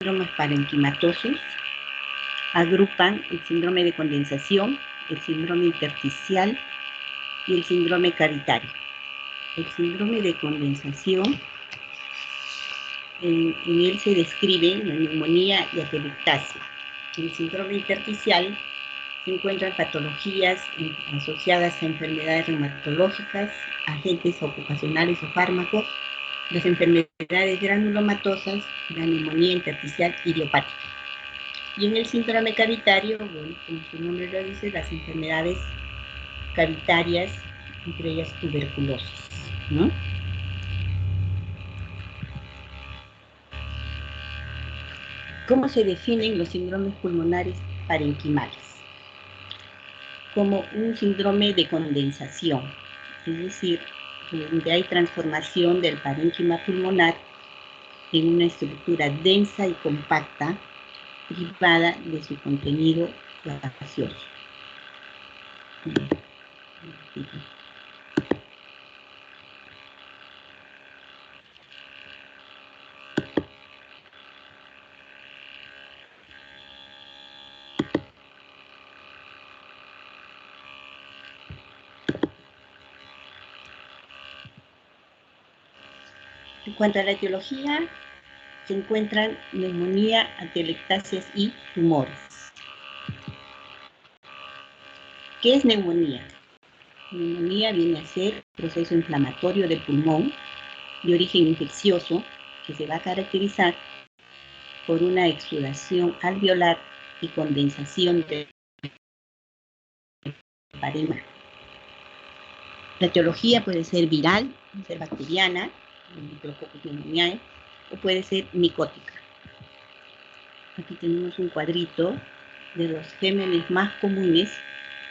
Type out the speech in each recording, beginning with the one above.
síndromes parenquimatosos agrupan el síndrome de condensación, el síndrome intersticial y el síndrome caritario. El síndrome de condensación, en él se describe la neumonía y atelectasia. En el síndrome intersticial se encuentran patologías asociadas a enfermedades reumatológicas, agentes ocupacionales o fármacos, las enfermedades granulomatosas, la neumonía intersticial idiopática. Y en el síndrome cavitario, bueno, como su nombre lo dice, las enfermedades cavitarias, entre ellas tuberculosis, ¿no? ¿Cómo se definen los síndromes pulmonares parenquimales? Como un síndrome de condensación, es decir, donde hay transformación del parénquima pulmonar en una estructura densa y compacta, privada de su contenido gaseoso. En cuanto a la etiología, se encuentran neumonía, atelectasias y tumores. ¿Qué es neumonía? Neumonía viene a ser proceso inflamatorio del pulmón de origen infeccioso que se va a caracterizar por una exudación alveolar y condensación del parénquima. La etiología puede ser viral, puede ser bacteriana, Micrococcus pneumoniae, o puede ser micótica. Aquí tenemos un cuadrito de los gérmenes más comunes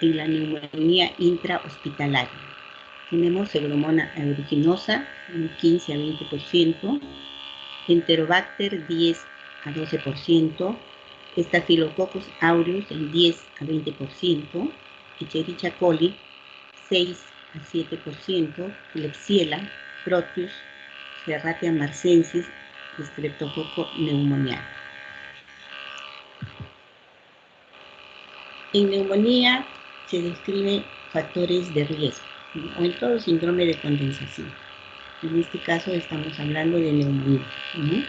en la neumonía intrahospitalaria. Tenemos Pseudomonas aeruginosa, un 15 a 20%, Enterobacter 10 a 12%, Staphylococcus aureus en 10 a 20%, Escherichia coli 6 a 7%, Klebsiella, Proteus, Serratia marcensis, Streptococcus pneumoniae. En neumonía se describen factores de riesgo, ¿no? O en todo síndrome de condensación. En este caso estamos hablando de neumonía, ¿no?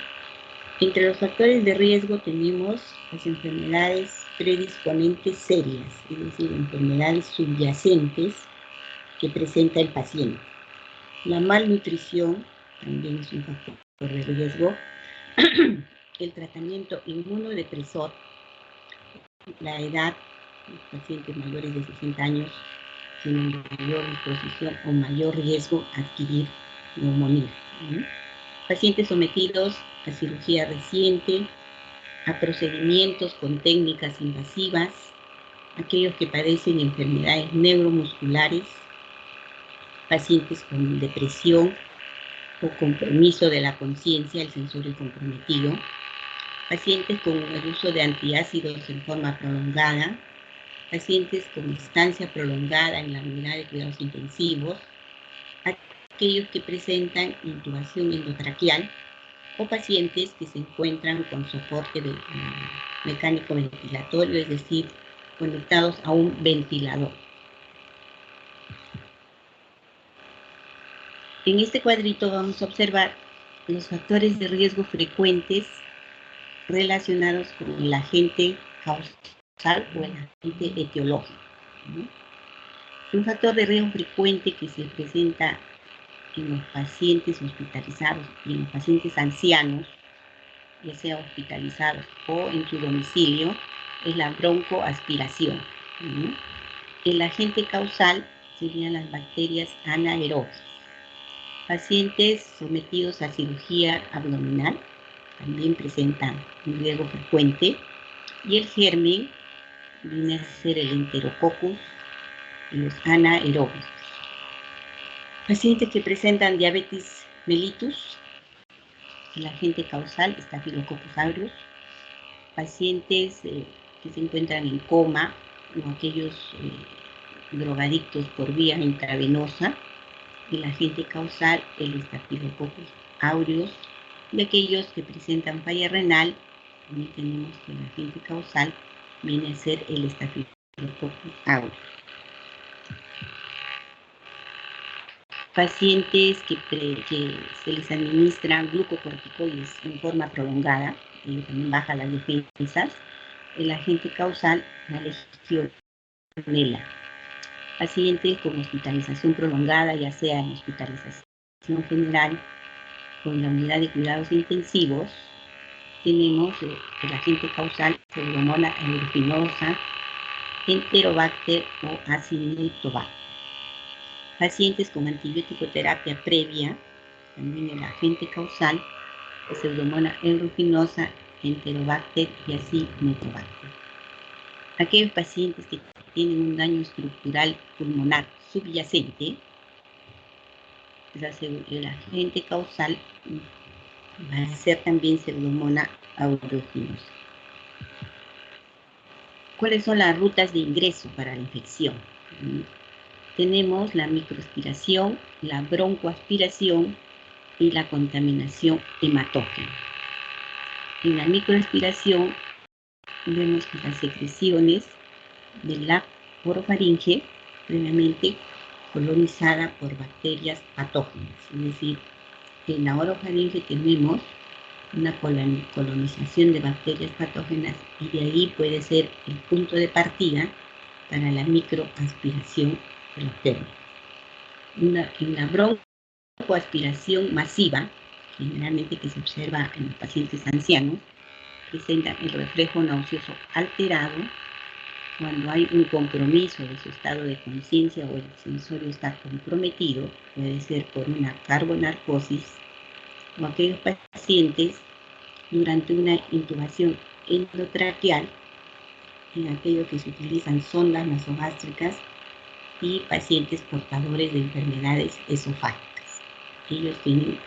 Entre los factores de riesgo tenemos las enfermedades predisponentes serias, es decir, enfermedades subyacentes que presenta el paciente. La malnutrición también es un factor de riesgo. El tratamiento inmunodepresor, la edad, los pacientes mayores de 60 años tienen mayor exposición o mayor riesgo a adquirir neumonía, ¿no? Pacientes sometidos a cirugía reciente, a procedimientos con técnicas invasivas, aquellos que padecen enfermedades neuromusculares, pacientes con depresión o compromiso de la conciencia, el sensorio comprometido, pacientes con el uso de antiácidos en forma prolongada, pacientes con estancia prolongada en la unidad de cuidados intensivos, aquellos que presentan intubación endotraqueal o pacientes que se encuentran con soporte mecánico ventilatorio, es decir, conectados a un ventilador. En este cuadrito vamos a observar los factores de riesgo frecuentes relacionados con el agente causal o el agente etiológico, ¿no? Un factor de riesgo frecuente que se presenta en los pacientes hospitalizados y en los pacientes ancianos, ya sea hospitalizados o en su domicilio, es la broncoaspiración, ¿no? El agente causal serían las bacterias anaerobias. Pacientes sometidos a cirugía abdominal también presentan un riesgo frecuente, y el germen viene a ser el Enterococcus y los anaerobios. Pacientes que presentan diabetes mellitus, el agente causal Staphylococcus aureus. Pacientes que se encuentran en coma o aquellos drogadictos por vía intravenosa, el agente causal el Staphylococcus aureus. De aquellos que presentan falla renal, También tenemos que el agente causal viene a ser el Staphylococcus aureus. Pacientes que se les administran glucocorticoides en forma prolongada, y también baja las defensas, el agente causal, la legionela. Pacientes con hospitalización prolongada, ya sea en hospitalización general o en la unidad de cuidados intensivos, tenemos el agente causal Pseudomonas aeruginosa, Enterobacter o Acinetobacter. Pacientes con antibiótico terapia previa, también el agente causal Pseudomonas aeruginosa, Enterobacter y Acinetobacter. Aquellos pacientes que tienen un daño estructural pulmonar subyacente, el agente causal va a ser también Pseudomonas aeruginosa. ¿Cuáles son las rutas de ingreso para la infección? Tenemos la microaspiración, la broncoaspiración y la contaminación hematógena. En la microaspiración vemos que las secreciones de la orofaringe previamente colonizada por bacterias patógenas, es decir, en la orofaringe tenemos una colonización de bacterias patógenas y de ahí puede ser el punto de partida para la microaspiración bacteriana. En la broncoaspiración masiva, generalmente que se observa en los pacientes ancianos, presenta el reflejo nauseoso alterado cuando hay un compromiso de su estado de conciencia o el sensorio está comprometido, puede ser por una carbonarcosis, o aquellos pacientes durante una intubación endotraqueal, en aquellos que se utilizan sondas nasogástricas y pacientes portadores de enfermedades esofágicas. Ellos tienen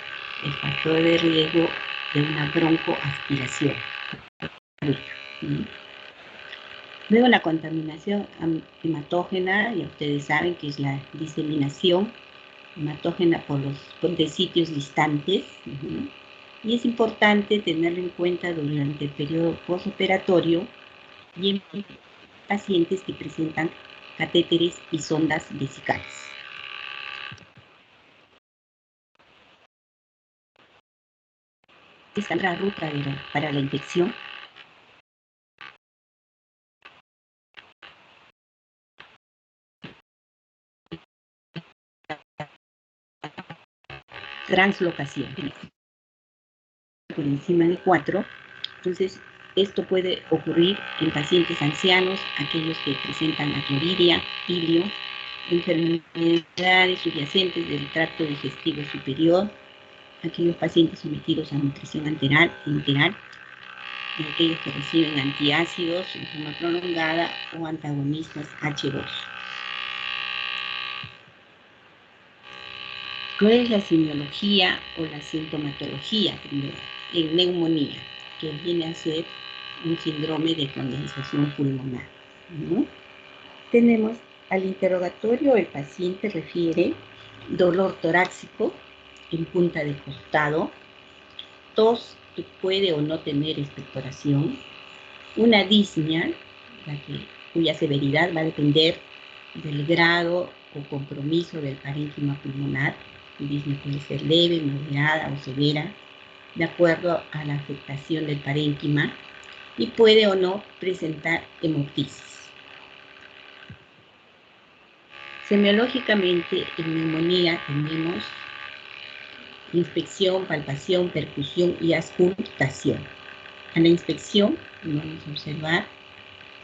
el factor de riesgo de una broncoaspiración. Luego la contaminación hematógena, ya ustedes saben que es la diseminación hematógena de sitios distantes. Y es importante tenerlo en cuenta durante el periodo postoperatorio y en pacientes que presentan catéteres y sondas vesicales. Esta es la ruta para la infección. Translocación por encima de 4. Entonces, esto puede ocurrir en pacientes ancianos, aquellos que presentan acloridia, pilio, enfermedades subyacentes del tracto digestivo superior, aquellos pacientes sometidos a nutrición enteral, y aquellos que reciben antiácidos en forma prolongada o antagonistas H2. ¿Cuál es la semiología o la sintomatología primero? En neumonía, que viene a ser un síndrome de condensación pulmonar. Tenemos al interrogatorio, el paciente refiere dolor torácico en punta de costado, tos que puede o no tener expectoración, una disnea, cuya severidad va a depender del grado o compromiso del parénquima pulmonar. La disnea puede ser leve, moderada o severa, de acuerdo a la afectación del parénquima, y puede o no presentar hemoptisis. Semiológicamente, en neumonía tenemos inspección, palpación, percusión y auscultación. A la inspección vamos a observar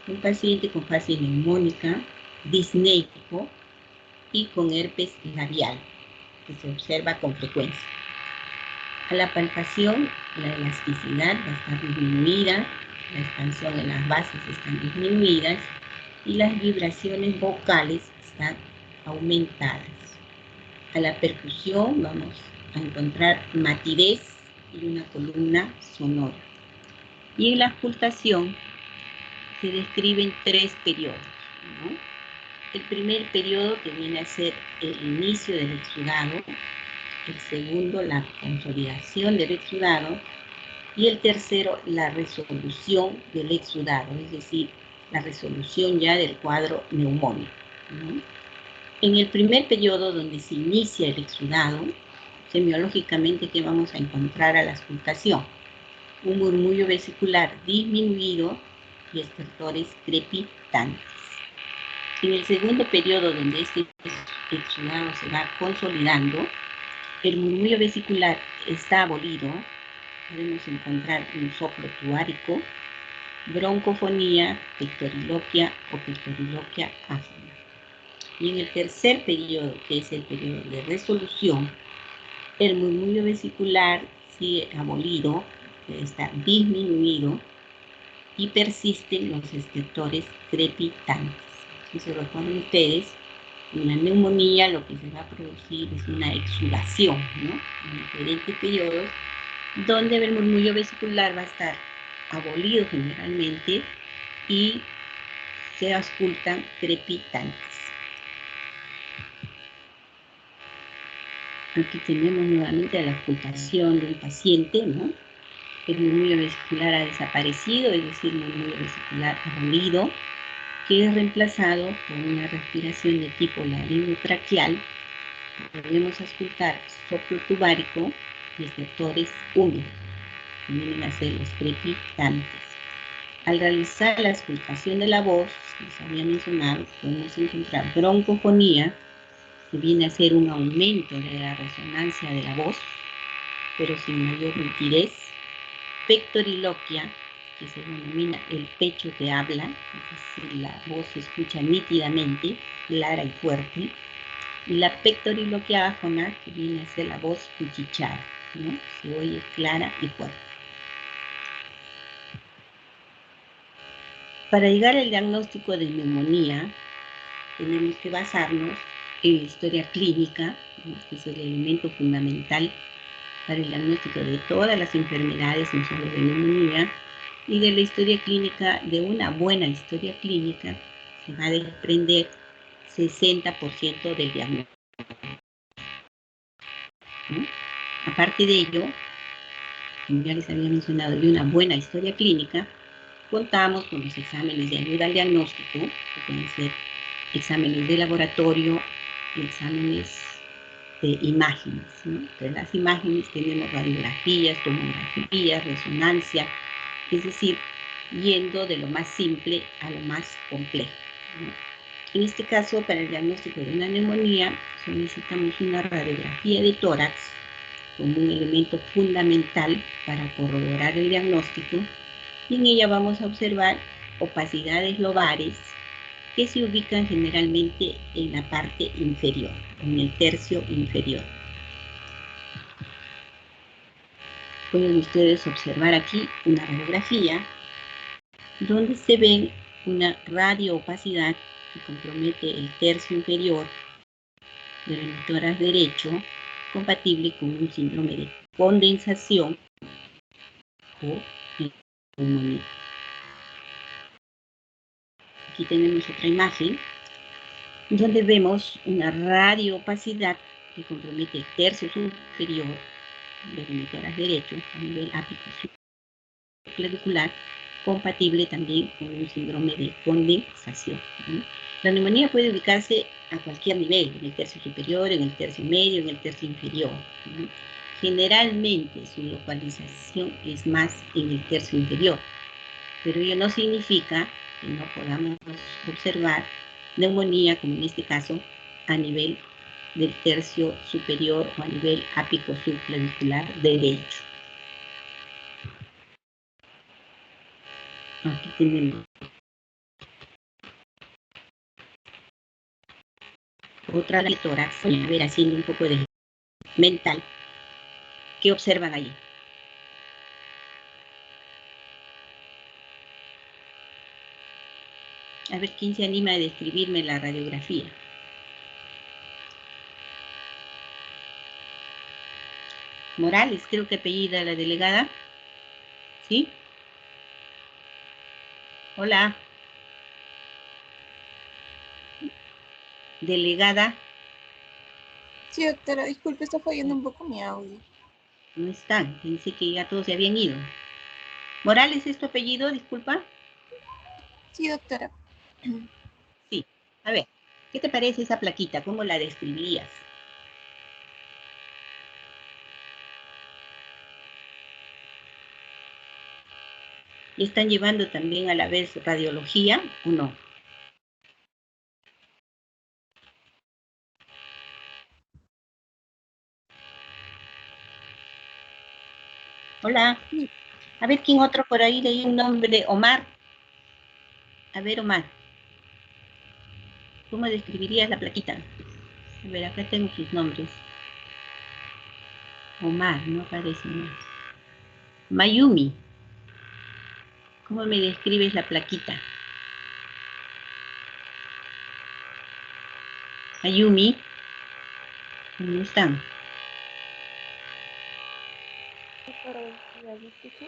un paciente con fase neumónica, disnéico y con herpes labial, que se observa con frecuencia. A la palpación, la elasticidad va a estar disminuida, la expansión en las bases están disminuidas y las vibraciones vocales están aumentadas. A la percusión vamos a encontrar matidez y una columna sonora. Y en la auscultación se describen 3 periodos, ¿no? El primer periodo que viene a ser el inicio del exudado, el segundo la consolidación del exudado Y el tercero, la resolución del exudado, es decir, la resolución ya del cuadro neumónico, ¿no? En el primer periodo donde se inicia el exudado, semiológicamente, ¿qué vamos a encontrar a la auscultación? Un murmullo vesicular disminuido y estertores crepitantes. En el segundo periodo, donde este exudado se va consolidando, el murmullo vesicular está abolido, podemos encontrar un soplo tubárico, broncofonía, pictoriloquia o pictoriloquia áfona. Y en el tercer periodo, que es el periodo de resolución, el murmullo vesicular sigue abolido, está disminuido y persisten los estertores crepitantes. Si se recuerdan ustedes, en la neumonía lo que se va a producir es una exudación, ¿no? En diferentes periodos, donde el murmullo vesicular va a estar abolido generalmente y se auscultan crepitantes. Aquí tenemos nuevamente la auscultación de un paciente, ¿no? El murmullo vesicular ha desaparecido, es decir, el murmullo vesicular abolido, que es reemplazado por una respiración de tipo laringotraqueal. Podemos auscultar soplo tubárico y estertores húmedos, que vienen a ser los crepitantes. Al realizar la auscultación de la voz, les había mencionado, podemos encontrar broncofonía, que viene a ser un aumento de la resonancia de la voz, pero sin mayor nitidez. Pectoriloquia, que se denomina el pecho que habla, es decir, la voz se escucha nítidamente, clara y fuerte. Y la pectoriloquia áfona, que viene a ser la voz cuchicheada, ¿no? Se oye clara y fuerte. Para llegar al diagnóstico de neumonía, tenemos que basarnos en la historia clínica, ¿no? Que es el elemento fundamental para el diagnóstico de todas las enfermedades, no solo de neumonía, y de la historia clínica, de una buena historia clínica, se va a desprender 60% del diagnóstico, ¿no? Aparte de ello, como ya les había mencionado, de una buena historia clínica, contamos con los exámenes de ayuda al diagnóstico, que pueden ser exámenes de laboratorio y exámenes de imágenes, ¿no? Entre las imágenes tenemos radiografías, tomografías, resonancia, es decir, yendo de lo más simple a lo más complejo, ¿no? En este caso, para el diagnóstico de una neumonía, solicitamos una radiografía de tórax como un elemento fundamental para corroborar el diagnóstico, y en ella vamos a observar opacidades lobares que se ubican generalmente en la parte inferior, en el tercio inferior. Pueden ustedes observar aquí una radiografía donde se ve una radioopacidad que compromete el tercio inferior del hemitórax derecho, compatible con un síndrome de condensación o neumonía. Aquí tenemos otra imagen donde vemos una radioopacidad que compromete el tercio superior del hemitórax derecho a nivel ápico subclavicular, compatible también con un síndrome de condensación, ¿no? La neumonía puede ubicarse a cualquier nivel, en el tercio superior, en el tercio medio, en el tercio inferior, ¿no? Generalmente su localización es más en el tercio inferior, pero ello no significa que no podamos observar neumonía, como en este caso, a nivel del tercio superior o a nivel ápico subclavicular derecho. Aquí tenemos otra de tórax, voy a ver haciendo un poco de mental. ¿Qué observan allí? A ver quién se anima a describirme la radiografía. Morales, creo que apellida la delegada. ¿Sí? Hola. Delegada. Sí, doctora, disculpe, está fallando un poco mi audio. No están, pensé que ya todos se habían ido. ¿Morales es tu apellido? Disculpa. Sí, doctora. Sí. A ver, ¿qué te parece esa plaquita? ¿Cómo la describirías? ¿Y están llevando también a la vez radiología o no? Hola. Sí. A ver, ¿quién otro por ahí leí un nombre? Omar. A ver, Omar. ¿Cómo describirías la plaquita? A ver, acá tengo sus nombres. Omar, no aparece más. Mayumi. ¿Cómo me describes la plaquita? Mayumi. ¿Dónde están? Doctora, buenos días, ¿me escucha?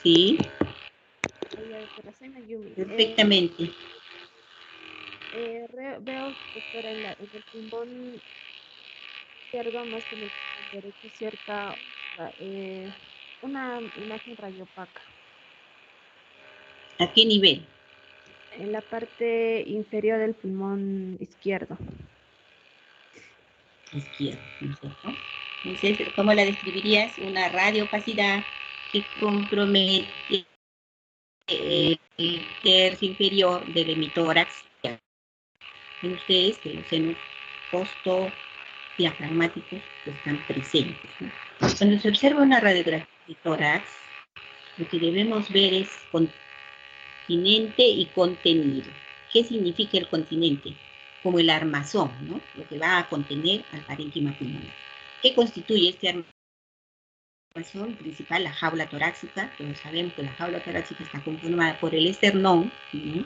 Sí, Oye, doctora, soy Mayumi. perfectamente. Veo, doctora, en el pulmón izquierdo más que en el pulmón derecho una imagen radiopaca. ¿A qué nivel? En la parte inferior del pulmón izquierdo. Izquierdo, ¿no es cierto? Entonces, ¿cómo la describirías? Una radioopacidad que compromete el tercio inferior del emitórax. Ven ustedes que los senos diafragmáticos están presentes, ¿no? Cuando se observa una radiografía de tórax, lo que debemos ver es continente y contenido. ¿Qué significa el continente? Como el armazón, ¿no? Lo que va a contener al parénquima pulmonar. ¿Qué constituye este armazón principal? La jaula torácica. Todos sabemos que la jaula torácica está conformada por el esternón, ¿no?,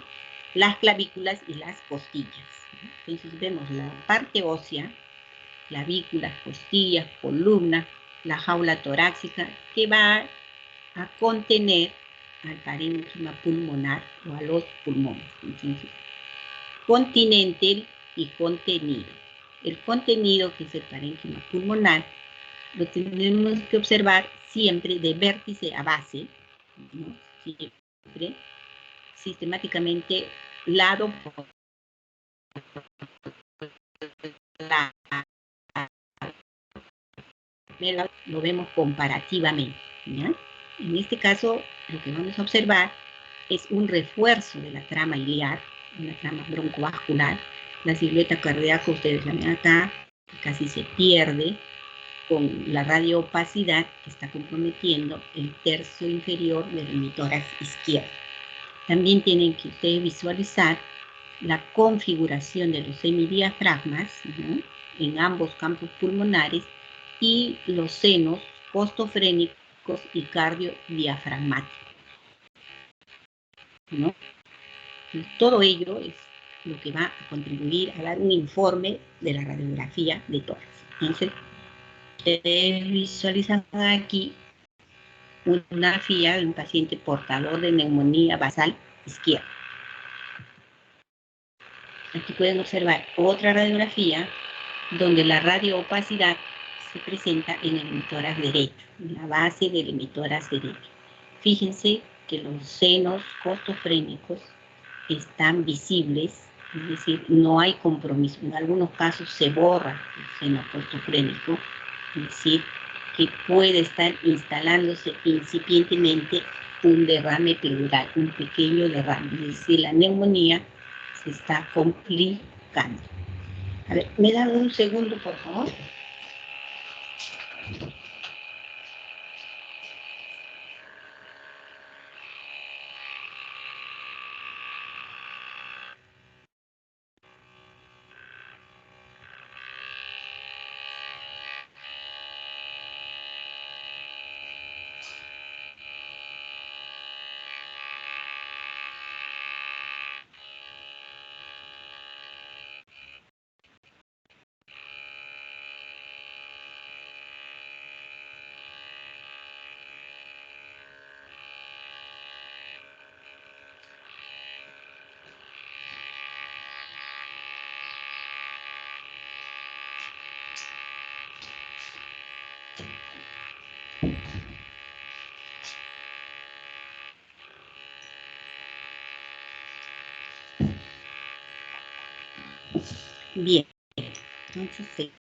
las clavículas y las costillas, ¿no? Entonces vemos la parte ósea, clavículas, costillas, columna, la jaula torácica, que va a contener al parénquima pulmonar o a los pulmones. Entonces, continente y contenido. El contenido, que es el parénquima pulmonar, lo tenemos que observar siempre de vértice a base, ¿no? Siempre, sistemáticamente, lado por lado. Lo vemos comparativamente, ¿ya? En este caso, lo que vamos a observar es un refuerzo de la trama iliar, una trama broncovascular. La silueta cardíaca, ustedes la ven acá, casi se pierde con la radioopacidad que está comprometiendo el tercio inferior del hemitórax izquierdo. También tienen que ustedes visualizar la configuración de los semidiafragmas, ¿no?, en ambos campos pulmonares, y los senos costofrénicos y cardiodiafragmáticos, ¿no? Todo ello es lo que va a contribuir a dar un informe de la radiografía de tórax. Entonces, visualizan aquí una radiografía de un paciente portador de neumonía basal izquierda. Aquí pueden observar otra radiografía donde la radioopacidad se presenta en el hemitórax derecho, en la base del hemitórax derecho. Fíjense que los senos costofrénicos están visibles, es decir, no hay compromiso. En algunos casos se borra el seno costofrénico, es decir, que puede estar instalándose incipientemente un derrame pleural, un pequeño derrame, es decir, la neumonía se está complicando. A ver, ¿me dan un segundo, por favor? Bien, entonces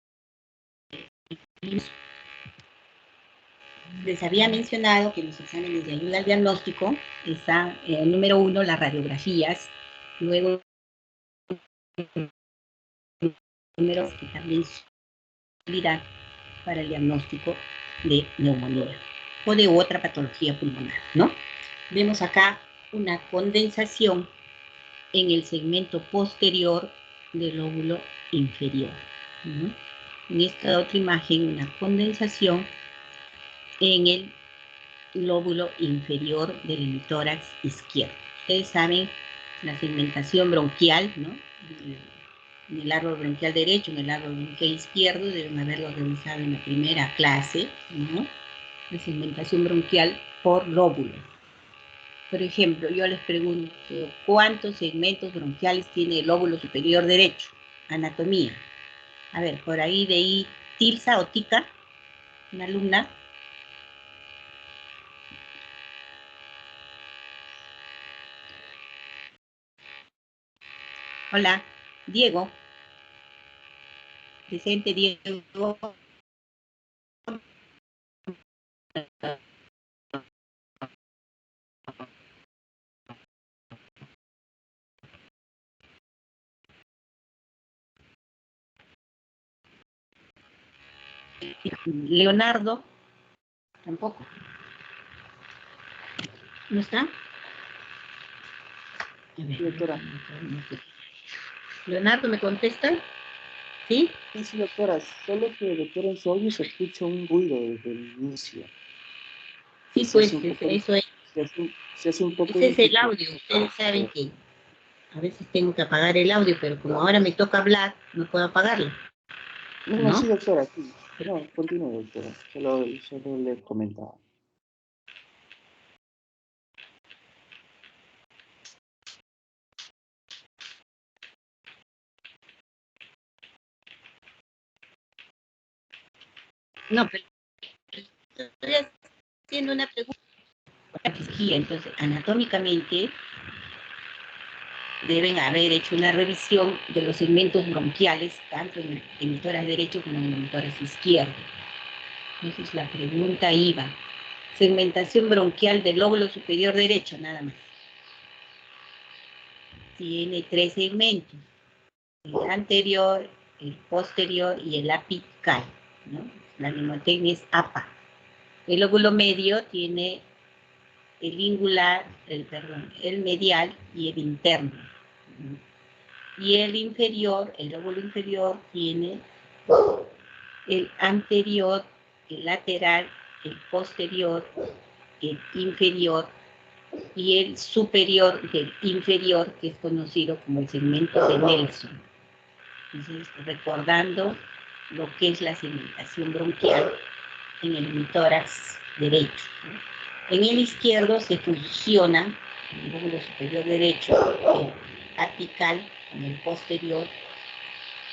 les había mencionado que los exámenes de ayuda al diagnóstico están, número 1, las radiografías, luego números que también servirán para el diagnóstico de neumonía o de otra patología pulmonar, ¿no? Vemos acá una condensación en el segmento posterior del lóbulo inferior, ¿no? En esta otra imagen, una condensación en el lóbulo inferior del hemitórax izquierdo. Ustedes saben la segmentación bronquial, ¿no? En el árbol bronquial derecho, en el árbol bronquial izquierdo, deben haberlo revisado en la primera clase, ¿no? La segmentación bronquial por lóbulos. Por ejemplo, yo les pregunto, ¿cuántos segmentos bronquiales tiene el lóbulo superior derecho? Anatomía. A ver, por ahí veí Tilsa o Tica, una alumna. Hola, Diego. Presente, Diego. Leonardo, tampoco. ¿No está? A ver, Doctora. Leonardo, ¿me contesta? ¿Sí? Sí, doctora, solo que, doctora, en su audio se escucha un ruido desde el inicio. Sí, pues, eso es. Se hace un poco Ese es el difícil. audio. Ustedes saben que a veces tengo que apagar el audio, pero como ahora me toca hablar, no puedo apagarlo. No, sí, doctora, sí. No, continúe, doctora. Solo le comentaba. No, pero estoy haciendo una pregunta. Entonces, anatómicamente, deben haber hecho una revisión de los segmentos bronquiales, tanto en el hemitórax derecho como en el hemitórax izquierdo. Entonces, la pregunta iba, segmentación bronquial del lóbulo superior derecho, nada más. Tiene 3 segmentos, el anterior, el posterior y el apical, ¿no? La mnemotecnia es APA. El lóbulo medio tiene el ingular, el medial y el interno. Y el inferior, el lóbulo inferior, tiene el anterior, el lateral, el posterior, el inferior y el superior del inferior, que es conocido como el segmento de Nelson. Entonces, recordando lo que es la segmentación bronquial en el hemitórax derecho, ¿no? En el izquierdo se fusiona el lóbulo superior derecho, el apical, con el posterior,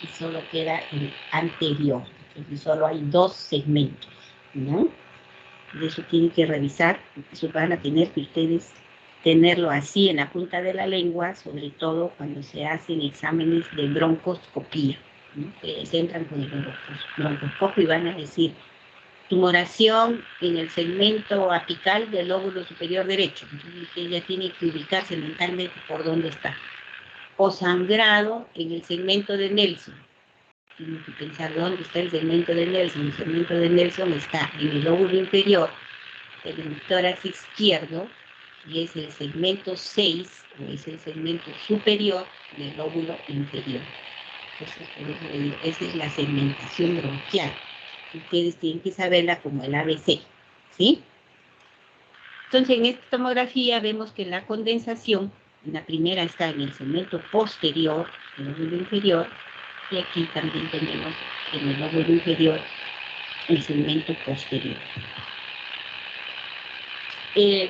y solo queda el anterior. Entonces solo hay 2 segmentos, ¿no? De eso tienen que revisar, eso van a tener que ustedes tenerlo así en la punta de la lengua, sobre todo cuando se hacen exámenes de broncoscopía, ¿no? Que se entran con el broncoscopio y van a decir tumoración en el segmento apical del lóbulo superior derecho. Entonces ella tiene que ubicarse mentalmente por dónde está. O sangrado en el segmento de Nelson. Tienen que pensar dónde está el segmento de Nelson. El segmento de Nelson está en el lóbulo inferior del hemitórax izquierdo y es el segmento 6 o es el segmento superior del lóbulo inferior. Entonces, esa es la segmentación bronquial. Ustedes tienen que saberla como el ABC, ¿sí? Entonces, en esta tomografía vemos que la condensación, en la primera está en el segmento posterior del lóbulo inferior, y aquí también tenemos en el lóbulo inferior el segmento posterior.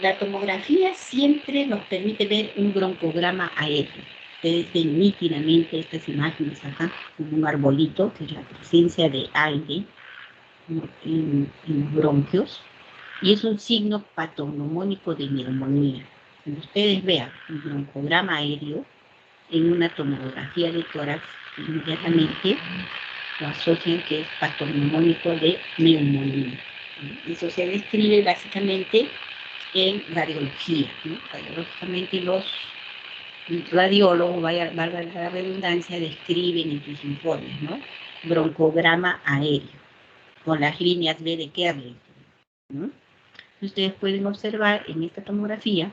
La tomografía siempre nos permite ver un broncograma aéreo. Ustedes ven nítidamente estas imágenes acá, como un arbolito, que es la presencia de aire en los bronquios, y es un signo patognomónico de neumonía. Cuando ustedes vean un broncograma aéreo, en una tomografía de tórax, inmediatamente lo asocian que es patognomónico de neumonía. Eso se describe básicamente en radiología, ¿no? Radiológicamente los radiólogos, valga la redundancia, describen en sus informes, ¿no? Broncograma aéreo, con las líneas B de Kerley, ¿no? Ustedes pueden observar en esta tomografía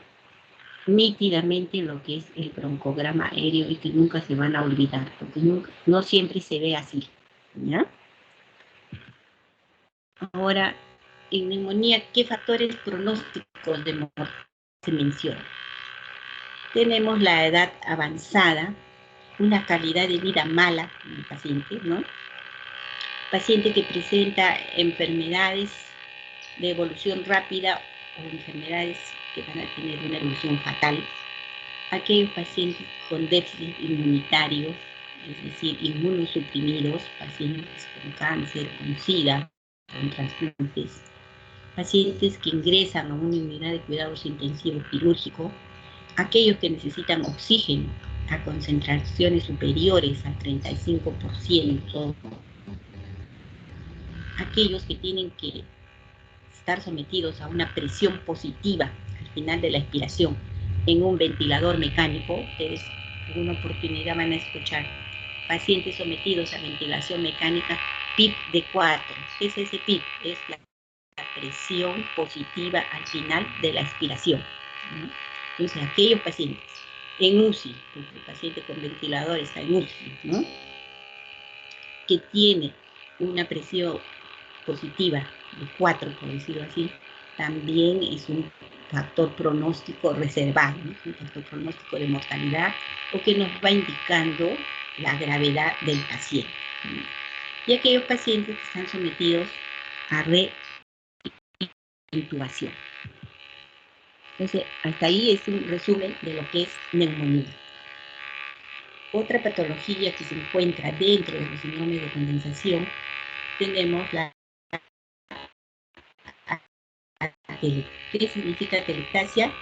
nítidamente lo que es el broncograma aéreo y que nunca se van a olvidar, porque no siempre se ve así, ¿ya? Ahora, en neumonía, ¿qué factores pronósticos de muerte se mencionan? Tenemos la edad avanzada, una calidad de vida mala en el paciente, ¿no? Paciente que presenta enfermedades de evolución rápida o enfermedades que van a tener una evolución fatal. Aquellos pacientes con déficit inmunitario, es decir, inmunosuprimidos, pacientes con cáncer, con SIDA, con trasplantes, pacientes que ingresan a una unidad de cuidados intensivos quirúrgicos, aquellos que necesitan oxígeno a concentraciones superiores al 35%, aquellos que tienen que estar sometidos a una presión positiva al final de la expiración en un ventilador mecánico. Ustedes en una oportunidad van a escuchar pacientes sometidos a ventilación mecánica PIP de 4. ¿Qué es ese PIP? Es la presión positiva al final de la expiración, ¿no? Entonces, aquellos pacientes en UCI, el paciente con ventilador está en UCI, ¿no? Que tiene una presión positiva de 4, por decirlo así, también es un factor pronóstico reservado, ¿no? Un factor pronóstico de mortalidad, o que nos va indicando la gravedad del paciente, ¿no? Y aquellos pacientes que están sometidos a reintubación. Entonces, hasta ahí es un resumen de lo que es neumonía. Otra patología que se encuentra dentro de los síndromes de condensación, tenemos la atelectasia. ¿Qué significa atelectasia?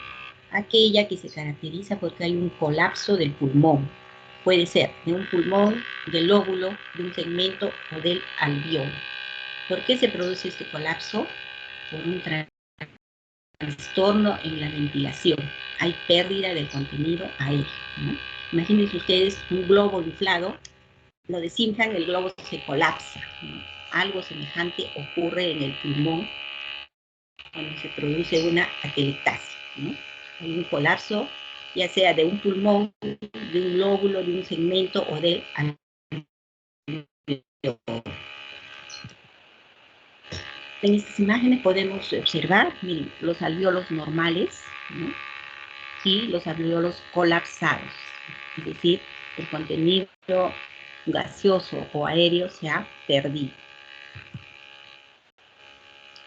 Aquella que se caracteriza porque hay un colapso del pulmón. Puede ser de un pulmón, del lóbulo, de un segmento o del alveolo. ¿Por qué se produce este colapso? Por un trastorno en la ventilación. Hay pérdida del contenido aéreo, ¿no? Imagínense ustedes un globo inflado, lo desinflan, el globo se colapsa, ¿no? Algo semejante ocurre en el pulmón cuando se produce una atelectasia, ¿no? Hay un colapso, ya sea de un pulmón, de un lóbulo, de un segmento o del alveolo. En estas imágenes podemos observar, miren, los alveolos normales, ¿no? Y los alveolos colapsados, es decir, el contenido gaseoso o aéreo se ha perdido.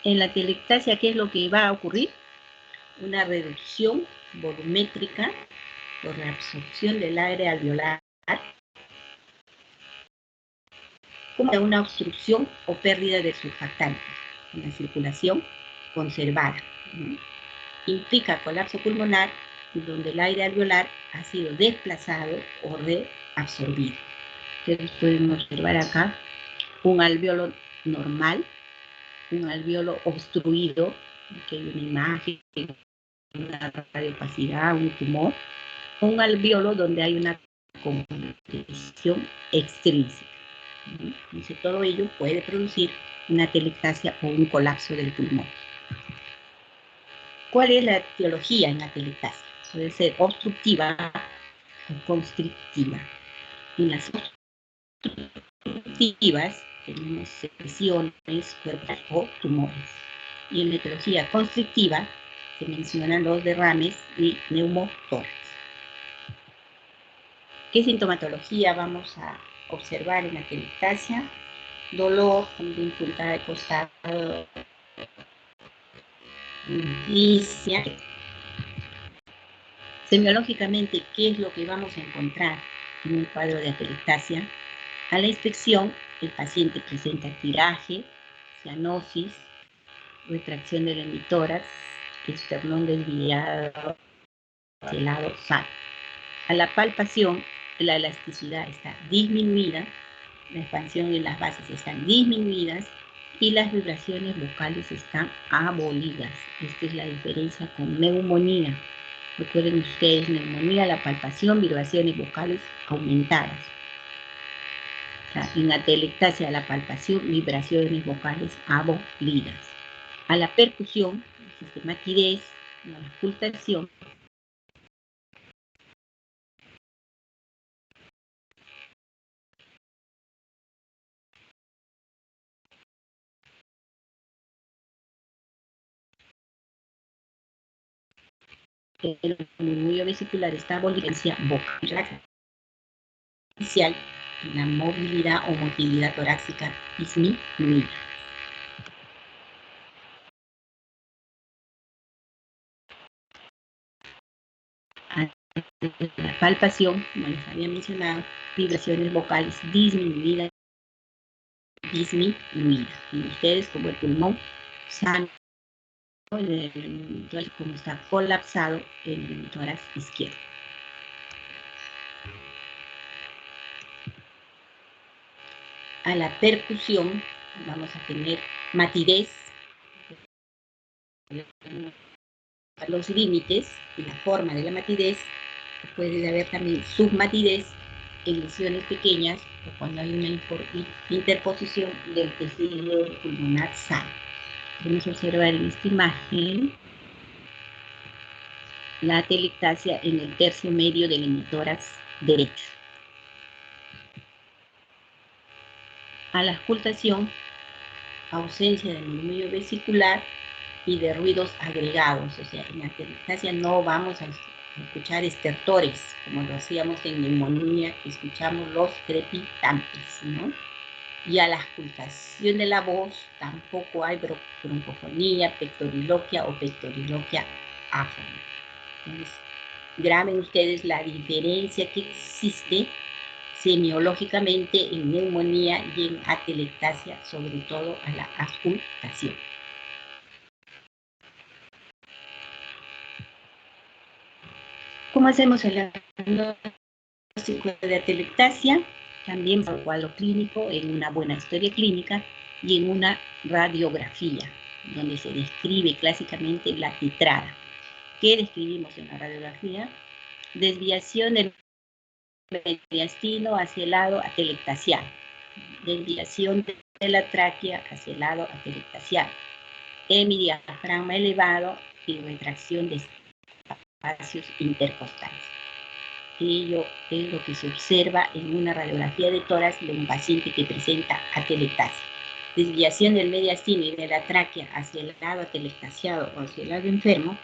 En la atelectasia, ¿qué es lo que va a ocurrir? Una reducción volumétrica por reabsorción del aire alveolar, como una obstrucción o pérdida de surfactante en la circulación conservada, ¿no? Implica colapso pulmonar donde el aire alveolar ha sido desplazado o reabsorbido. Ustedes pueden observar acá un alveolo normal, un alveolo obstruido, que hay una imagen, una radiopacidad, un tumor, un alveolo donde hay una compresión extrínseca. Entonces, todo ello puede producir una atelectasia o un colapso del pulmón. ¿Cuál es la etiología en la atelectasia? Puede ser obstructiva o constrictiva. En las obstructivas tenemos secreciones, cuerpos o tumores. Y en la etiología constrictiva se mencionan los derrames y neumotórax. ¿Qué sintomatología vamos a observar en la atelectasia? Dolor, también puntada de costado, discia. Semiológicamente, ¿qué es lo que vamos a encontrar en un cuadro de atelectasia? A la inspección, el paciente presenta tiraje, cianosis, retracción del hemitórax, esternón desviado hacia el lado sano. A la palpación, la elasticidad está disminuida, la expansión en las bases están disminuidas y las vibraciones vocales están abolidas. Esta es la diferencia con neumonía. Recuerden ustedes, neumonía, la palpación, vibraciones vocales aumentadas. O sea, en atelectasia, la palpación, vibraciones vocales abolidas. A la percusión, sistematidez, la auscultación, el murmullo vesicular está abolidancia vocal inicial, la movilidad o motilidad torácica disminuida. La palpación, como les había mencionado, vibraciones vocales disminuidas. Y ustedes, como el pulmón sano, como está colapsado en el tórax izquierdo. A la percusión vamos a tener matidez, los límites y la forma de la matidez. Puede haber también submatidez en lesiones pequeñas o cuando hay una interposición del tejido pulmonar sano. Podemos observar en esta imagen la atelectasia en el tercio medio del hemitórax derecho. A la auscultación, ausencia de murmullo vesicular y de ruidos agregados. O sea, en la atelectasia no vamos a escuchar estertores, como lo hacíamos en neumonía, que escuchamos los crepitantes, ¿no? Y a la auscultación de la voz tampoco hay broncofonía, pectoriloquia o pectoriloquia áfona. Entonces, graben ustedes la diferencia que existe semiológicamente en neumonía y en atelectasia, sobre todo a la auscultación. ¿Cómo hacemos el diagnóstico de atelectasia? También por cuadro clínico, en una buena historia clínica y en una radiografía, donde se describe clásicamente la titrada. ¿Qué describimos en la radiografía? Desviación del mediastino hacia el lado atelectasial, desviación de la tráquea hacia el lado atelectasial, hemidiafragma elevado y retracción de espacios intercostales. Ello es lo que se observa en una radiografía de tórax de un paciente que presenta atelectasia. Desviación del mediastino y de la tráquea hacia el lado atelectasiado o hacia el lado enfermo,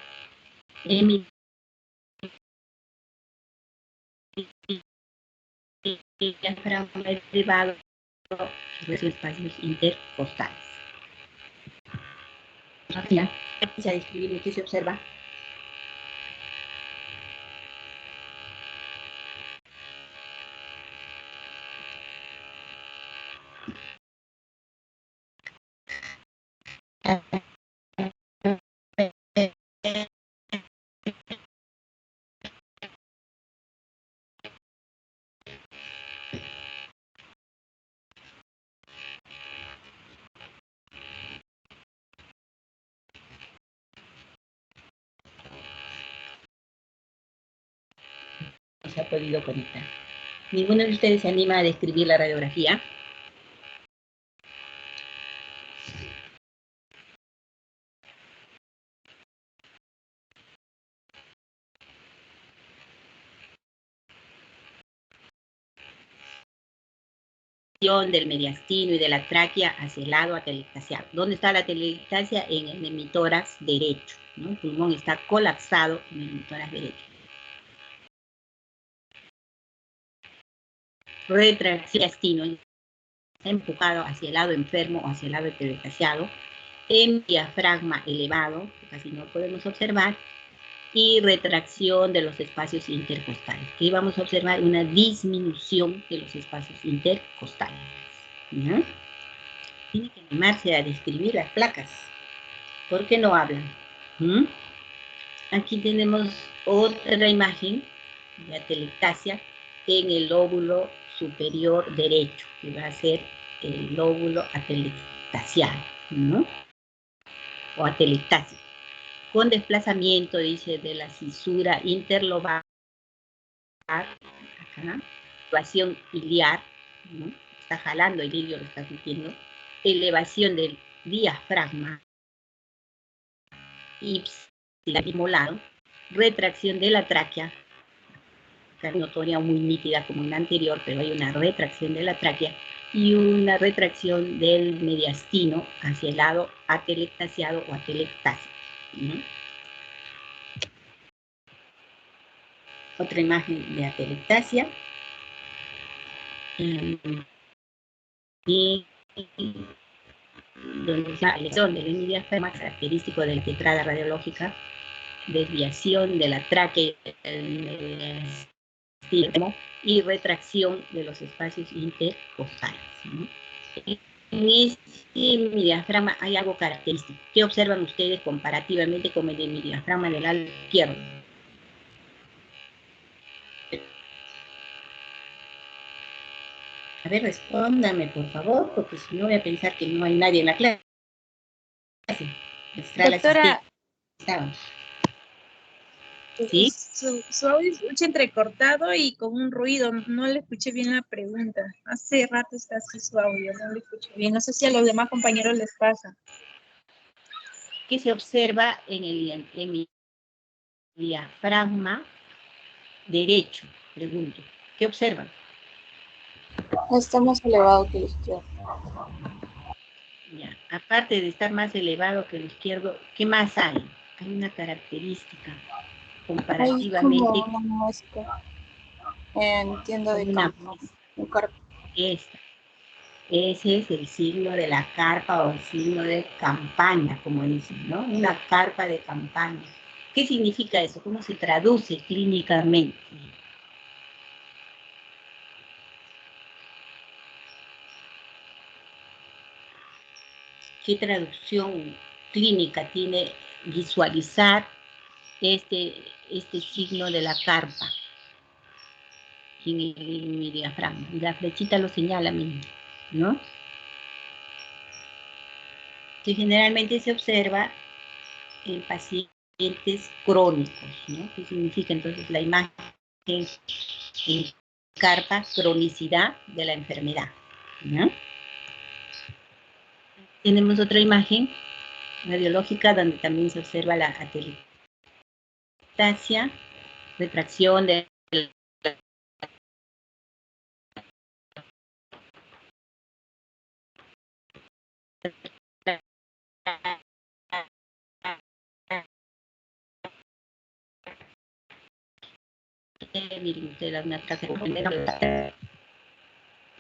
diafragma elevado y los espacios intercostales. Ya, vamos a describir qué se observa. No se ha podido conectar. ¿Ninguno de ustedes se anima a describir la radiografía? Del mediastino y de la tráquea hacia el lado atelectasial. ¿Dónde está la atelectasia? En el hemitórax derecho, ¿no? El pulmón está colapsado en el hemitórax derecho. Retracción, empujado hacia el lado enfermo o hacia el lado atelectasiado, en diafragma elevado, que casi no podemos observar, y retracción de los espacios intercostales. Aquí vamos a observar una disminución de los espacios intercostales. ¿No? Tiene que animarse a describir las placas. ¿Por qué no hablan? Aquí tenemos otra imagen de atelectasia en el lóbulo superior derecho, que va a ser el lóbulo atelectasial, ¿no? O atelectásico, con desplazamiento, dice, de la cisura interlobar, acá, elevación iliar, ¿no? Está jalando el ilio, lo está sintiendo, elevación del diafragma, ipsilarimolado, retracción de la tráquea, notoria muy nítida como en la anterior, pero hay una retracción de la tráquea y una retracción del mediastino hacia el lado atelectasiado o atelectásico, ¿no? Otra imagen de atelectasia. Y donde está la lesión del hemidiafragma, característico del tetrada radiológica, desviación de la tráquea y retracción de los espacios intercostales, ¿no? En este diafragma hay algo característico. ¿Qué observan ustedes comparativamente con el diafragma del lado izquierdo? A ver, respóndame, por favor, porque si no voy a pensar que no hay nadie en la clase. Doctora, ¿sí? Su audio escucha entrecortado y con un ruido. No le escuché bien la pregunta. Hace rato está así su audio, no le escuché bien. No sé si a los demás compañeros les pasa. ¿Qué se observa en el diafragma derecho? Pregunto. ¿Qué observan? está más elevado que el izquierdo. Ya. Aparte de estar más elevado que el izquierdo, ¿qué más hay? Hay una característica comparativamente. Hay como una muesca en tienda de campo. Esta. Ese es el signo de la carpa o el signo de campaña, como dicen, ¿no? Una carpa de campaña. ¿Qué significa eso? ¿Cómo se traduce clínicamente? ¿Qué traducción clínica tiene visualizar este signo de la carpa en mi diafragma? La flechita lo señala mismo, ¿no? Que generalmente se observa en pacientes crónicos, ¿no? ¿Qué significa entonces la imagen en carpa? Cronicidad de la enfermedad, ¿no? Tenemos otra imagen radiológica donde también se observa la atelectasia, retracción de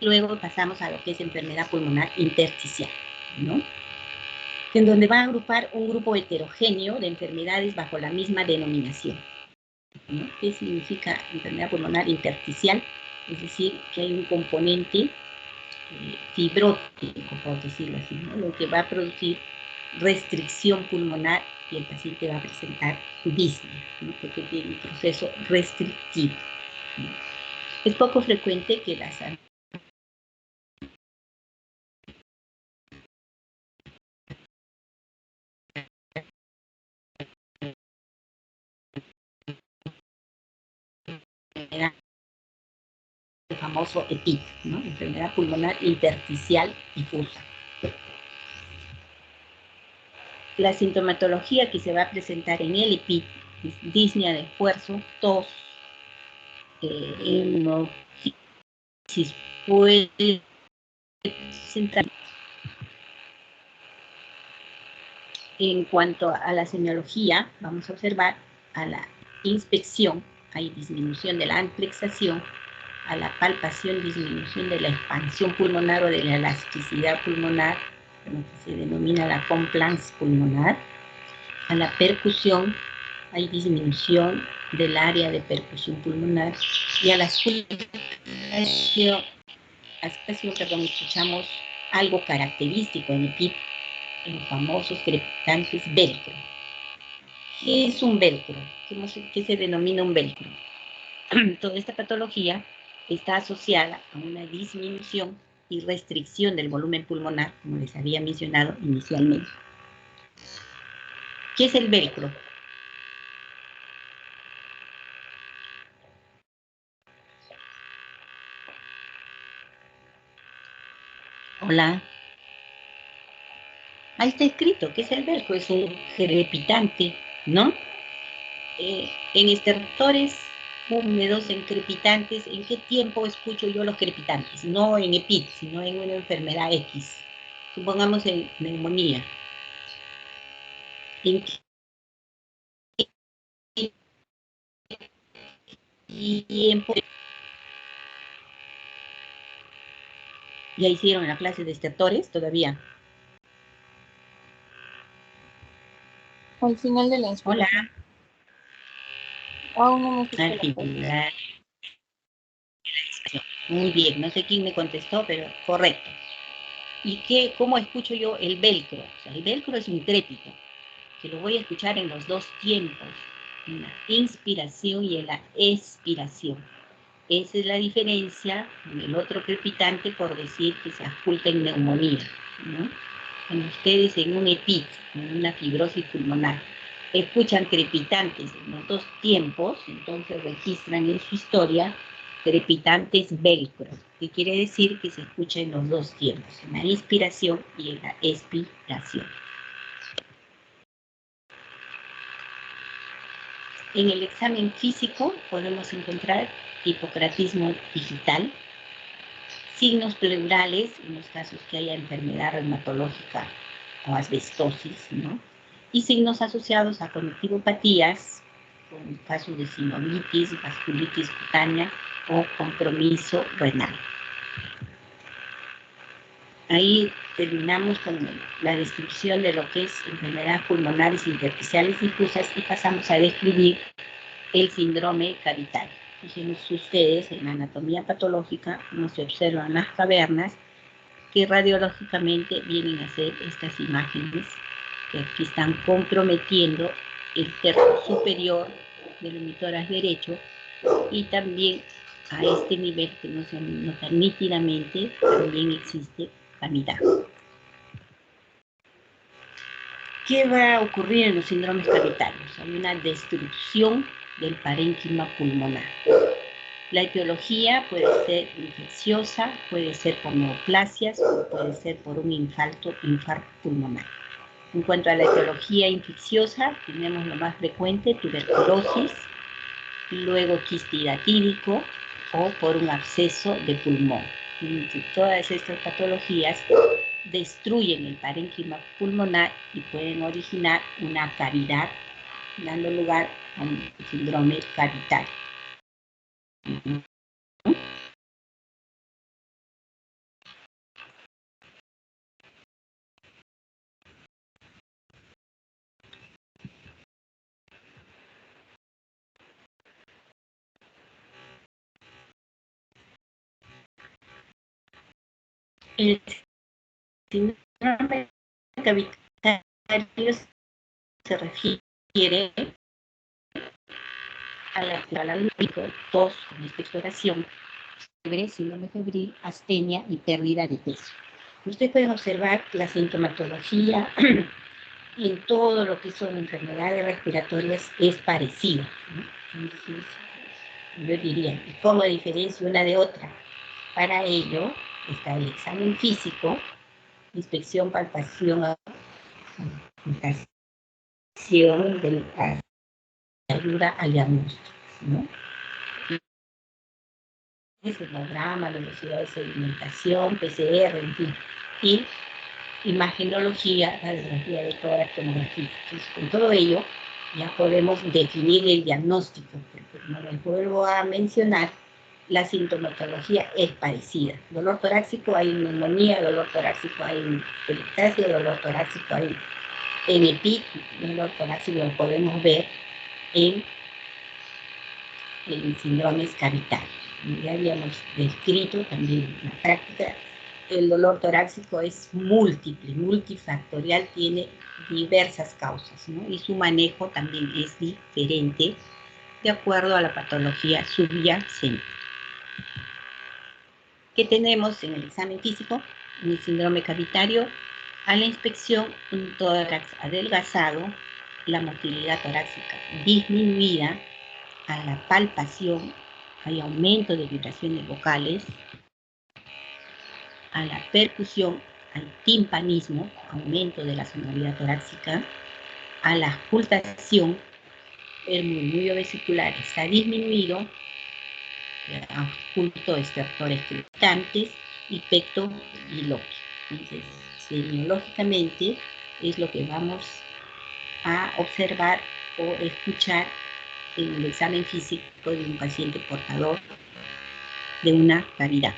luego pasamos a lo que es enfermedad pulmonar intersticial, ¿no? En donde va a agrupar un grupo heterogéneo de enfermedades bajo la misma denominación, ¿no? ¿Qué significa enfermedad pulmonar intersticial? Es decir, que hay un componente fibrótico, por decirlo así, ¿no? Lo que va a producir restricción pulmonar y el paciente va a presentar disnea, ¿no? Porque tiene un proceso restrictivo, ¿no? Es poco frecuente que las el famoso EPID, ¿no? Enfermedad pulmonar intersticial difusa. La sintomatología que se va a presentar en el EPID es disnea de esfuerzo, tos, hemopsis, puede presentar. En cuanto a la semiología, vamos a observar a la inspección, hay disminución de la amplexación, a la palpación, disminución de la expansión pulmonar o de la elasticidad pulmonar, lo que se denomina la compliance pulmonar. A la percusión, hay disminución del área de percusión pulmonar. Y a la aspiración, escuchamos algo característico en el PIB, los famosos crepitantes velcro. ¿Qué es un velcro? ¿Qué se denomina un velcro? Toda esta patología está asociada a una disminución y restricción del volumen pulmonar, como les había mencionado inicialmente. ¿Qué es el velcro? Hola. Ahí está escrito, ¿qué es el velcro? Es un crepitante, ¿no? En estertores húmedos, en crepitantes, ¿en qué tiempo escucho yo los crepitantes? No en EPIT, sino en una enfermedad X. Supongamos en neumonía. ¿En qué tiempo? ¿Ya hicieron la clase de estertores todavía? Al final de la Hola. inspiración. Aún no hemos hecho Al la clase. final. Muy bien, no sé quién me contestó, pero correcto. ¿Y cómo escucho yo el velcro? O sea, el velcro es un crépito, que lo voy a escuchar en los dos tiempos, en la inspiración y en la expiración. Esa es la diferencia con el otro crepitante, por decir que se oculta en neumonía, ¿no? Cuando ustedes en un EPIT, en una fibrosis pulmonar, escuchan crepitantes en los dos tiempos, entonces registran en su historia crepitantes velcro, que quiere decir que se escucha en los dos tiempos, en la inspiración y en la expiración. En el examen físico podemos encontrar hipocratismo digital, signos pleurales en los casos que haya enfermedad reumatológica o asbestosis, ¿no? Y signos asociados a conectivopatías, con casos de sinovitis, vasculitis cutánea o compromiso renal. Ahí terminamos con la descripción de lo que es enfermedades pulmonares intersticiales difusas y pasamos a describir el síndrome cavitario. Fíjense ustedes en la anatomía patológica cómo se observan las cavernas que radiológicamente vienen a ser estas imágenes que aquí están comprometiendo el tercio superior del emitórax derecho y también a este nivel que no se nota nítidamente también existe cavidad. ¿Qué va a ocurrir en los síndromes cavitarios? Hay una destrucción del parénquima pulmonar. La etiología puede ser infecciosa, puede ser por neoplasias o puede ser por un infarto pulmonar. En cuanto a la etiología infecciosa, tenemos lo más frecuente, tuberculosis, luego quiste hidatídico o por un absceso de pulmón. Y todas estas patologías destruyen el parénquima pulmonar y pueden originar una cavidad, dando lugar a un síndrome cavitario. El síndrome cavitario se refiere a la tos con expectoración, fiebre, síndrome febril, astenia y pérdida de peso. Ustedes pueden observar la sintomatología en todo lo que son enfermedades respiratorias es parecida, ¿no? Entonces, yo diría, ¿cómo diferencia una de otra? Para ello está el examen físico, inspección, palpación, de la ayuda al diagnóstico, ¿no? Hemograma, velocidad de sedimentación, PCR, en fin, y imagenología, radiografía de tórax, tomografía. Entonces, con todo ello ya podemos definir el diagnóstico, porque como les vuelvo a mencionar, la sintomatología es parecida. Dolor torácico hay en neumonía, dolor torácico hay en peritacea, dolor torácico hay en EPIT, dolor torácico lo podemos ver en síndromes cavitarios. Ya habíamos descrito también en la práctica, el dolor torácico es múltiple, multifactorial, tiene diversas causas, ¿no? Y su manejo también es diferente de acuerdo a la patología subyacente. ¿Qué tenemos en el examen físico? En el síndrome cavitario, a la inspección, un tórax adelgazado, la motilidad torácica disminuida, a la palpación hay aumento de vibraciones vocales, a la percusión hay timpanismo, aumento de la sonoridad torácica, a la auscultación el murmullo vesicular está disminuido, ausculto estertores crepitantes y pecto biloquio. Entonces, semiológicamente es lo que vamos a observar o escuchar en el examen físico de un paciente portador de una cavidad.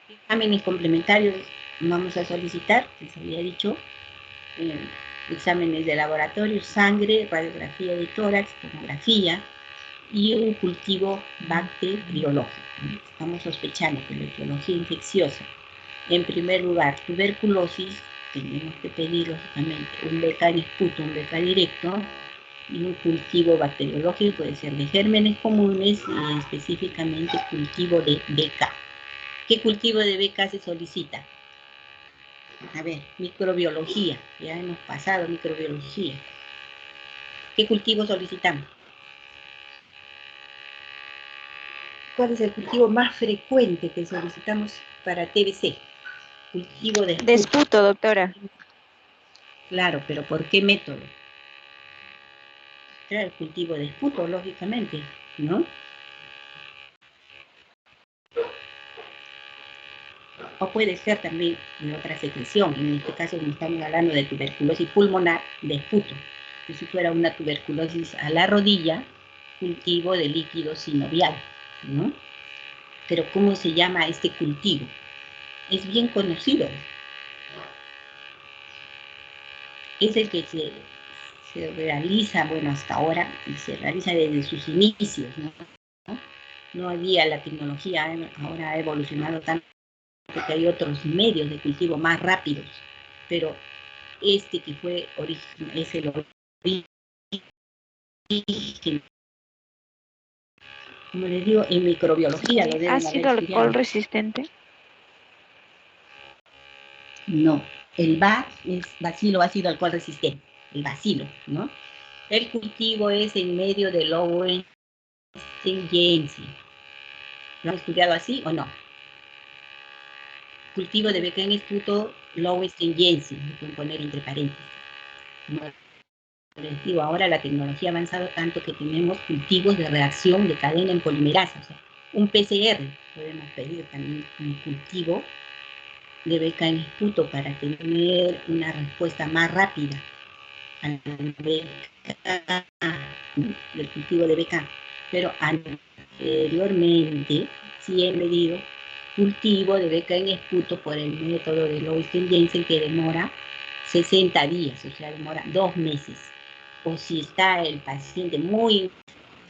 Exámenes complementarios vamos a solicitar, les había dicho, exámenes de laboratorio, sangre, radiografía de tórax, tomografía y un cultivo bacteriológico. Estamos sospechando que la etiología infecciosa. En primer lugar, tuberculosis, tenemos que pedir lógicamente un BK en esputo, un BK directo y un cultivo bacteriológico, puede ser de gérmenes comunes y específicamente cultivo de BK. ¿Qué cultivo de BK se solicita? A ver, microbiología, ya hemos pasado microbiología. ¿Qué cultivo solicitamos? ¿Cuál es el cultivo más frecuente que solicitamos para TBC? Cultivo de esputo. De esputo, doctora. Claro, pero ¿por qué método? Claro, el cultivo de esputo, lógicamente, ¿no? O puede ser también de otra secreción. En este caso, como estamos hablando de tuberculosis pulmonar, de esputo. Y si fuera una tuberculosis a la rodilla, cultivo de líquido sinovial, ¿no? Pero ¿cómo se llama este cultivo? Es bien conocido. Es el que se realiza, bueno, hasta ahora, y se realiza desde sus inicios, ¿no? No había la tecnología, ahora ha evolucionado tanto que hay otros medios de cultivo más rápidos, pero este que fue origen, es el origen, como les digo, en microbiología lo deben haber ¿Ácido estudiado. alcohol resistente? No, el BA es bacilo ácido alcohol resistente, el bacilo, ¿no? El cultivo es en medio de Lowenstein-Jensen. ¿Lo han estudiado así o no? Cultivo de BK en esputo Lowenstein-Jensen, lo pueden poner entre paréntesis. No, les digo, ahora la tecnología ha avanzado tanto que tenemos cultivos de reacción de cadena en polimerasa, o sea, un PCR, podemos pedir también un cultivo de BK en esputo para tener una respuesta más rápida al BK, del cultivo de BK, pero anteriormente sí he medido cultivo de BK en esputo por el método de Lowenstein-Jensen que demora 60 días, o sea, demora 2 meses. O si está el paciente muy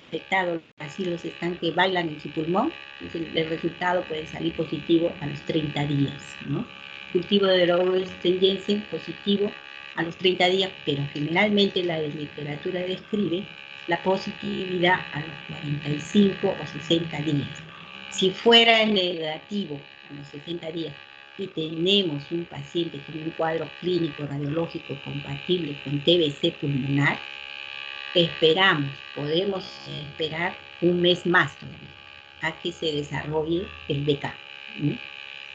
infectado, los bacilos están que bailan en su pulmón, entonces el resultado puede salir positivo a los 30 días, ¿no? Cultivo de Lowenstein-Jensen positivo a los 30 días, pero generalmente la literatura describe la positividad a los 45 o 60 días. Si fuera negativo a los 60 días y tenemos un paciente con un cuadro clínico radiológico compatible con TBC pulmonar, podemos esperar un mes más todavía a que se desarrolle el BK.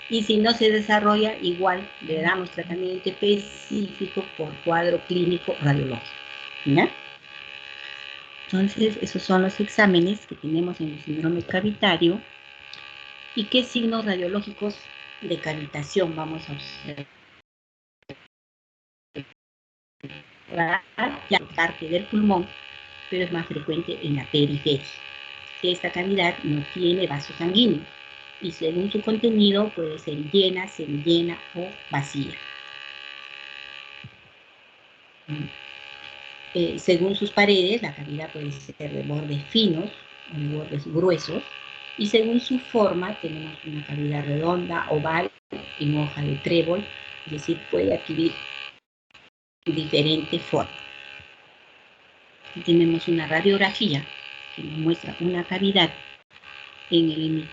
Y si no se desarrolla, igual le damos tratamiento específico por cuadro clínico radiológico. ¿Ya? Entonces, esos son los exámenes que tenemos en el síndrome cavitario. ¿Y qué signos radiológicos de cavitación vamos a observar? Ya parte del pulmón, pero es más frecuente en la periferia. Esta cavidad no tiene vaso sanguíneo y según su contenido puede ser llena, semillena o vacía. Según sus paredes, la cavidad puede ser de bordes finos o de bordes gruesos, y según su forma tenemos una cavidad redonda, oval, en hoja de trébol, es decir, puede adquirir diferentes formas. Aquí tenemos una radiografía que nos muestra una cavidad en el emisor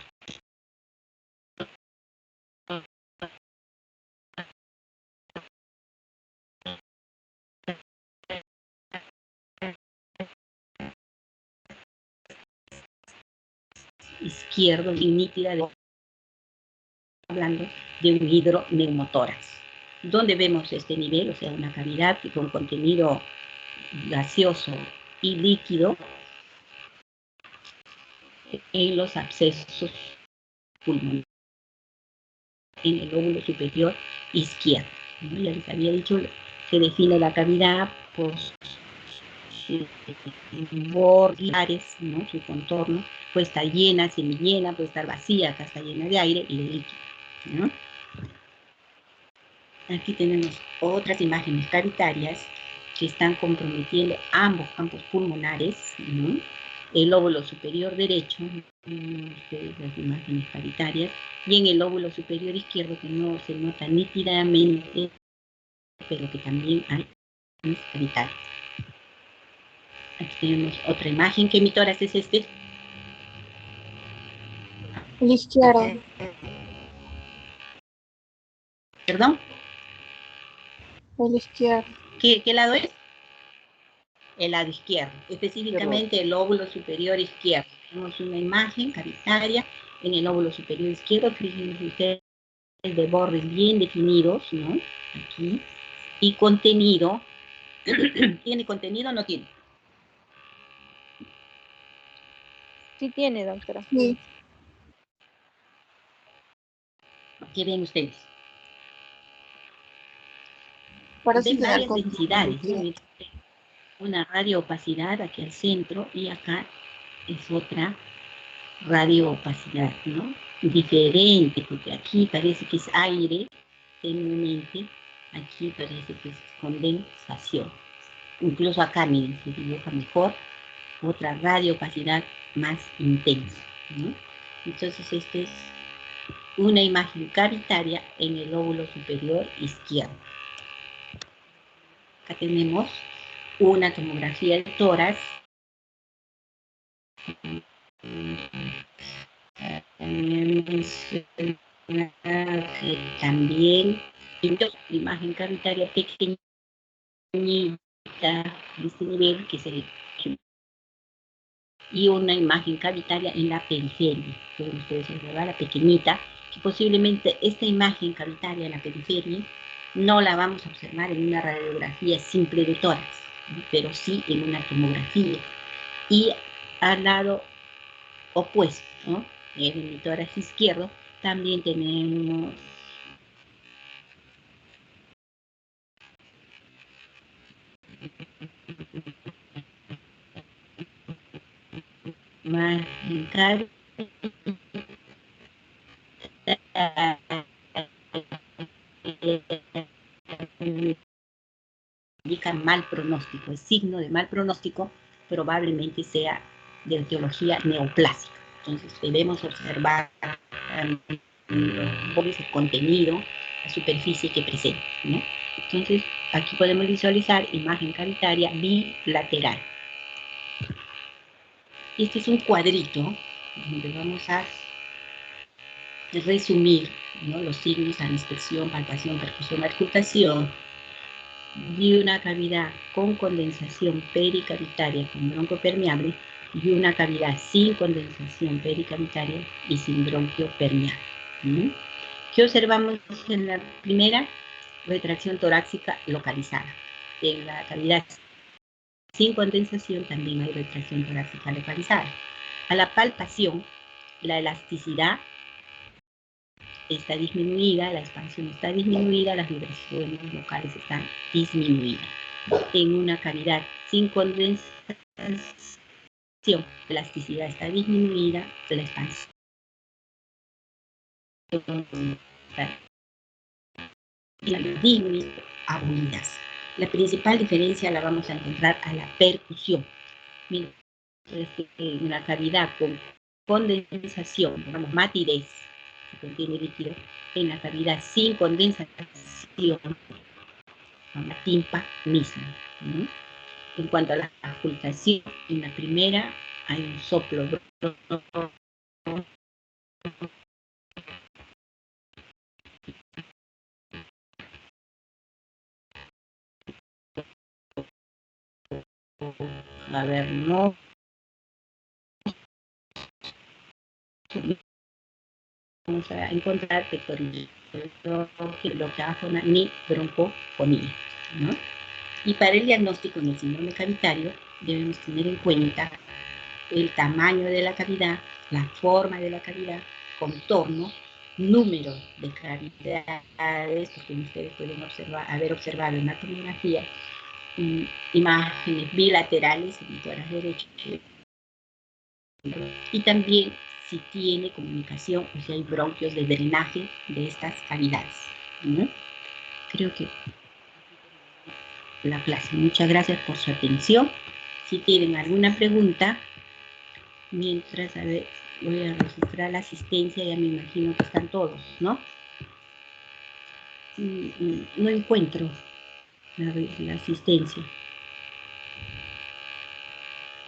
izquierdo y nítida, hablando de un hidroneumotórax. ¿Dónde vemos este nivel? O sea, una cavidad con contenido gaseoso y líquido en los abscesos pulmonares, en el lóbulo superior izquierdo. ¿No? Ya les había dicho, se define la cavidad por sus bordes, ¿no? Su contorno, puede estar llena, semillena, puede estar vacía, acá está llena de aire y de líquido, ¿no? Aquí tenemos otras imágenes cavitarias que están comprometiendo ambos campos pulmonares, ¿no? El lóbulo superior derecho, ustedes las imágenes cavitarias, y en el lóbulo superior izquierdo, que no se nota nítidamente, pero que también hay cavitarias. Aquí tenemos otra imagen. ¿Qué emitórax es este? El izquierdo. ¿Perdón? El izquierdo. ¿Qué lado es? El lado izquierdo, específicamente el lóbulo superior izquierdo. Tenemos una imagen cavitaria en el lóbulo superior izquierdo, fíjense ustedes, de bordes bien definidos, ¿no? Aquí. Y contenido. ¿Tiene contenido o no tiene? Sí tiene, doctora. Sí. ¿Qué ven ustedes? Parece Ven que varias algo- densidades, ¿no? Una radioopacidad aquí al centro y acá es otra radioopacidad, ¿no? Diferente, porque aquí parece que es aire, tenuemente, aquí parece que es condensación. Incluso acá, miren, se dibuja mejor, otra radioopacidad más intensa, ¿no? Entonces, esta es una imagen cavitaria en el lóbulo superior izquierdo. Acá tenemos una tomografía de tórax. También imagen cavitaria pequeñita de este nivel, que es el, y una imagen cavitaria en la periferia. Pueden ustedes observar la pequeñita, que posiblemente esta imagen cavitaria en la periferia no la vamos a observar en una radiografía simple de tórax, ¿no? Pero sí en una tomografía. Y al lado opuesto, ¿no? En el tórax izquierdo también tenemos más indica mal pronóstico, es signo de mal pronóstico, probablemente sea de etiología neoplásica. Entonces debemos observar los bordes, el contenido, la superficie que presenta, ¿no? Entonces aquí podemos visualizar imagen cavitaria bilateral. Este es un cuadrito donde vamos a resumir, ¿no? Los signos: inspección, palpación, percusión, auscultación de una cavidad con condensación pericavitaria con bronquio permeable y una cavidad sin condensación pericavitaria y sin bronquio permeable. ¿Qué observamos en la primera? Retracción torácica localizada. En la cavidad sin condensación también hay retracción torácica localizada. A la palpación, la elasticidad está disminuida, la expansión está disminuida, las vibraciones locales están disminuidas. En una cavidad sin condensación, la elasticidad está disminuida, la expansión está disminuida, abundas. La principal diferencia la vamos a encontrar a la percusión. Miren, en la cavidad con condensación, digamos, matidez, que contiene líquido, en la cavidad sin condensación, la timpa misma, ¿no? En cuanto a la auscultación, en la primera hay un soplo A ver, no. Vamos a encontrar pectoriloctafona ni broncofonía, ¿no? Y para el diagnóstico en el síndrome cavitario debemos tener en cuenta el tamaño de la cavidad, la forma de la cavidad, contorno, número de cavidades, porque ustedes pueden haber observado en la tomografía imágenes bilaterales en el tórax derecho, y también si tiene comunicación o si hay bronquios de drenaje de estas cavidades, ¿no? Creo que la clase. Muchas gracias por su atención. Si tienen alguna pregunta, mientras, a ver, voy a registrar la asistencia, ya me imagino que están todos, ¿no? No encuentro la asistencia.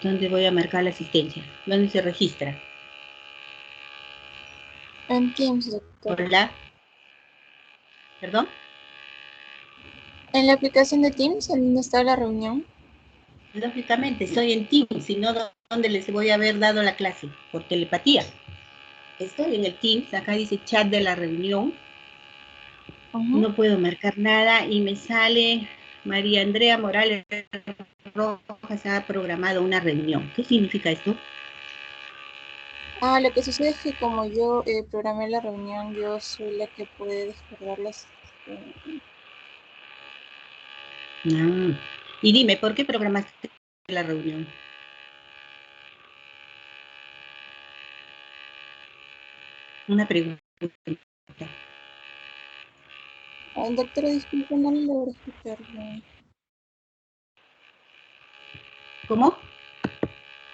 ¿Dónde voy a marcar la asistencia? ¿Dónde se registra? En Teams, doctor. Hola. ¿Perdón? En la aplicación de Teams, en donde está la reunión. Lógicamente, estoy en Teams, si no, ¿dónde les voy a haber dado la clase? Por telepatía. Estoy en el Teams, acá dice chat de la reunión. No puedo marcar nada y me sale María Andrea Morales Rojas ha programado una reunión. ¿Qué significa esto? Lo que sucede es que como yo programé la reunión, yo soy la que puede descargarlas. Y dime, ¿por qué programaste la reunión? Una pregunta. Doctora, disculpe, no logro escucharlo. ¿Cómo?